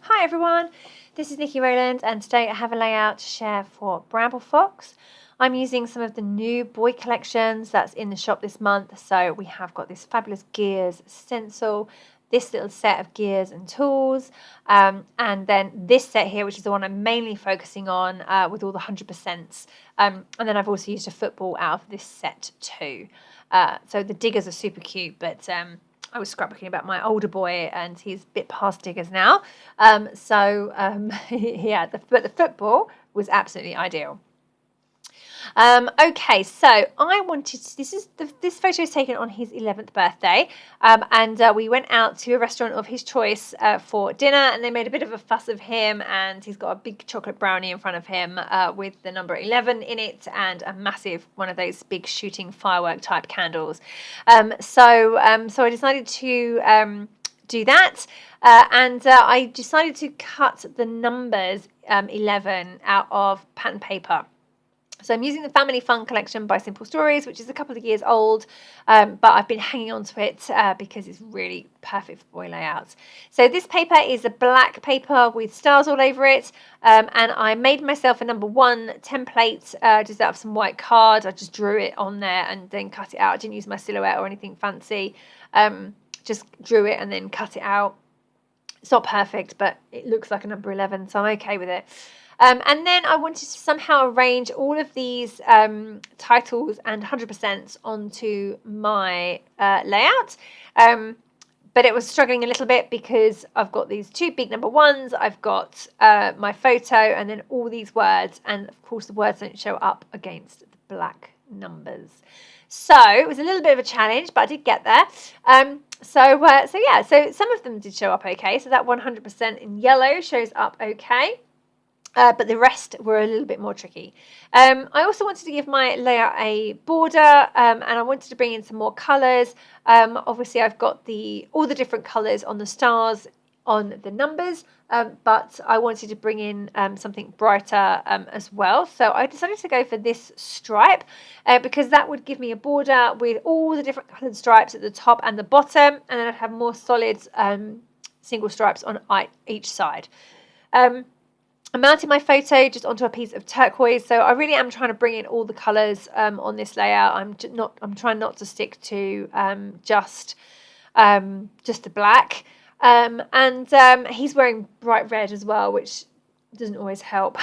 Hi everyone, this is Nikki Rowland and today I have a layout to share for Bramble Fox. I'm using some of the new boy collections that's in the shop this month. So we have got this fabulous gears stencil, this little set of gears and tools, and then this set here, which is the one I'm mainly focusing on with all the 100%. And then I've also used a football out of this set too. So the diggers are super cute, but I was scrapbooking about my older boy and he's a bit past diggers now. Yeah, but the football was absolutely ideal. Okay, so I wanted to, this photo is taken on his 11th birthday, and we went out to a restaurant of his choice for dinner, and they made a bit of a fuss of him, and he's got a big chocolate brownie in front of him with the number 11 in it and a massive one of those big shooting firework type candles. So I decided to do that, and I decided to cut the numbers 11 out of pattern paper. So I'm using the Family Fun collection by Simple Stories, which is a couple of years old, but I've been hanging on to it because it's really perfect for boy layouts. So this paper is a black paper with stars all over it, and I made myself a number 1 template just out of some white card. I just drew it on there and then cut it out. I didn't use my silhouette or anything fancy, just drew it and then cut it out. It's not perfect, but it looks like a number 11, so I'm okay with it. And then I wanted to somehow arrange all of these titles and 100% onto my layout. But it was struggling a little bit because I've got these 2 big number 1s, I've got my photo and then all these words. And of course the words don't show up against the black numbers. So it was a little bit of a challenge, but I did get there. So some of them did show up okay. So that 100% in yellow shows up okay. But the rest were a little bit more tricky. I also wanted to give my layout a border, and I wanted to bring in some more colours. Obviously, I've got all the different colours on the stars on the numbers, but I wanted to bring in something brighter as well. So I decided to go for this stripe because that would give me a border with all the different coloured stripes at the top and the bottom, and then I'd have more solid single stripes on each side. I mounted my photo just onto a piece of turquoise, so I really am trying to bring in all the colours on this layout. I'm trying not to stick to just the black. And he's wearing bright red as well, which doesn't always help.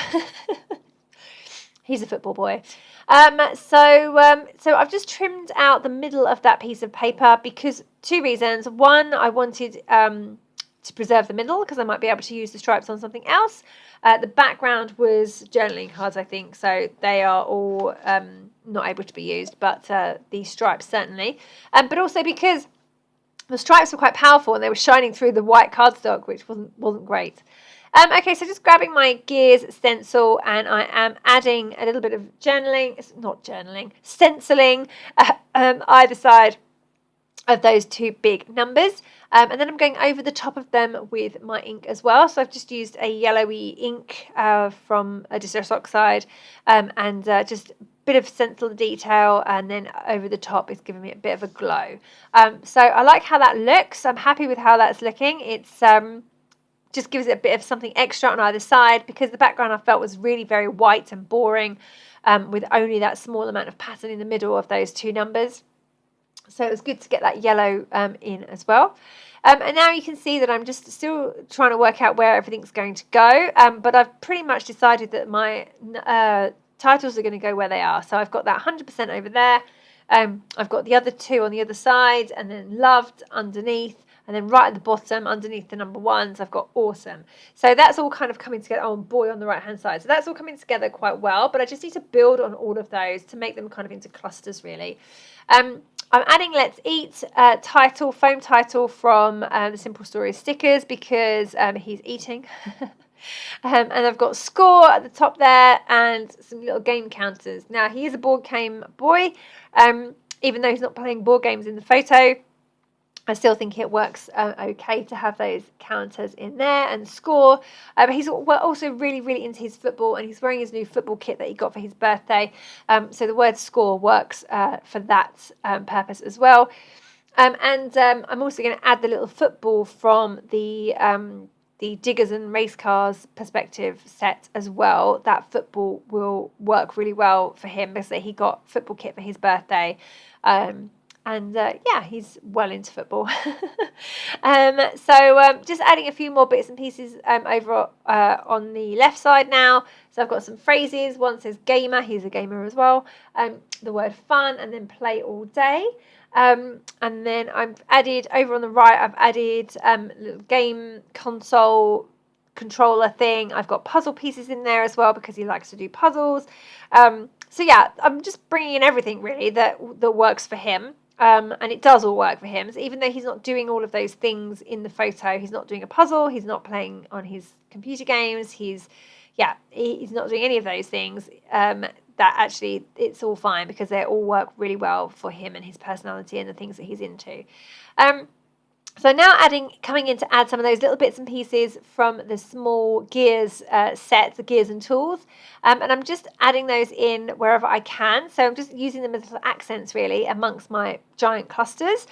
He's a football boy. So I've just trimmed out the middle of that piece of paper because 2 reasons. One, I wanted to preserve the middle because I might be able to use the stripes on something else. The background was journaling cards, I think, so they are all not able to be used, but the stripes certainly. But also because the stripes were quite powerful and they were shining through the white cardstock, which wasn't great. Okay, so just grabbing my gears stencil and I am adding a little bit of stenciling either side of those 2 big numbers, and then I'm going over the top of them with my ink as well. So I've just used a yellowy ink from a Distress Oxide, and just a bit of stencil detail, and then over the top is giving me a bit of a glow. So I like how that looks. I'm happy with how that's looking. It's just gives it a bit of something extra on either side because the background I felt was really very white and boring, with only that small amount of pattern in the middle of those 2 numbers. So it was good to get that yellow in as well. And now you can see that I'm just still trying to work out where everything's going to go. But I've pretty much decided that my titles are going to go where they are. So I've got that 100% over there. I've got the other 2 on the other side, and then loved underneath. And then right at the bottom, underneath the number 1s, I've got awesome. So that's all kind of coming together. Oh, boy, on the right-hand side. So that's all coming together quite well. But I just need to build on all of those to make them kind of into clusters, really. I'm adding Let's Eat foam title from the Simple Stories stickers because he's eating. And I've got score at the top there and some little game counters. Now, he is a board game boy, even though he's not playing board games in the photo. I still think it works okay to have those counters in there and score. But he's also really, really into his football, and he's wearing his new football kit that he got for his birthday. So the word score works for that purpose as well. And I'm also going to add the little football from the the Diggers and Race Cars perspective set as well, that football will work really well for him because he got football kit for his birthday. Yeah, he's well into football. Just adding a few more bits and pieces over on the left side now. So I've got some phrases. One says gamer, he's a gamer as well. The word fun, and then play all day. And then I've added, over on the right, I've added little game console controller thing. I've got puzzle pieces in there as well because he likes to do puzzles. So yeah, I'm just bringing in everything really that works for him. And it does all work for him. So even though he's not doing all of those things in the photo, he's not doing a puzzle, he's not playing on his computer games, he's not doing any of those things, that actually it's all fine because they all work really well for him and his personality and the things that he's into. So now coming in to add some of those little bits and pieces from the small gears set, the gears and tools. And I'm just adding those in wherever I can. So I'm just using them as little accents really amongst my giant clusters.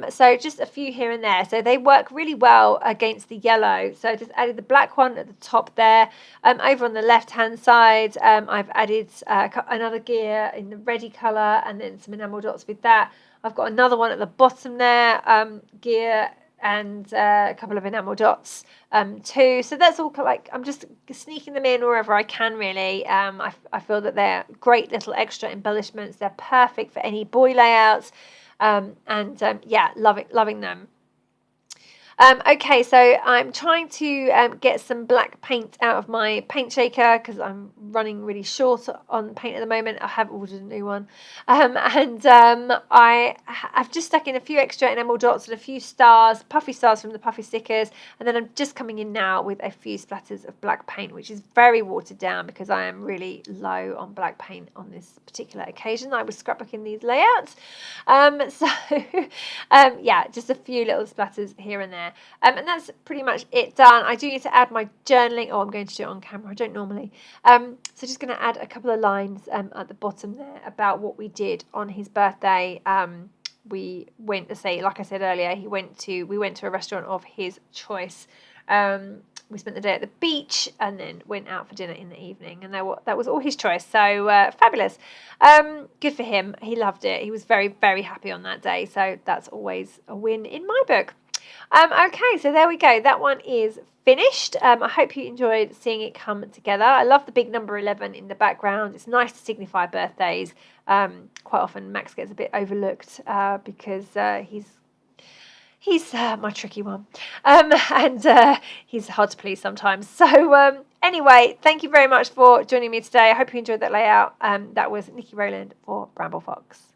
So just a few here and there. So they work really well against the yellow. So I just added the black one at the top there. Over on the left-hand side, I've added another gear in the reddy colour and then some enamel dots with that. I've got another one at the bottom there, gear and a couple of enamel dots too. So that's all like, I'm just sneaking them in wherever I can really. I feel that they're great little extra embellishments. They're perfect for any boy layouts. Yeah, loving them. Okay, so I'm trying to get some black paint out of my paint shaker because I'm running really short on paint at the moment. I have ordered a new one. I've just stuck in a few extra enamel dots and a few stars, puffy stars from the puffy stickers. And then I'm just coming in now with a few splatters of black paint, which is very watered down because I am really low on black paint on this particular occasion. I was scrapbooking these layouts. Yeah, just a few little splatters here and there. And that's pretty much it done. I do need to add my journaling. Oh, I'm going to do it on camera. I don't normally. So just going to add a couple of lines at the bottom there about what we did on his birthday. We went to say, like I said earlier, we went to a restaurant of his choice. We spent the day at the beach and then went out for dinner in the evening, and that was all his choice. So fabulous. Good for him. He loved it. He was very, very happy on that day. So that's always a win in my book. Okay, so there we go. That one is finished. I hope you enjoyed seeing it come together. I love the big number 11 in the background. It's nice to signify birthdays. Quite often Max gets a bit overlooked because he's my tricky one. And he's hard to please sometimes. So anyway, thank you very much for joining me today. I hope you enjoyed that layout. That was Nikki Rowland for Bramble Fox.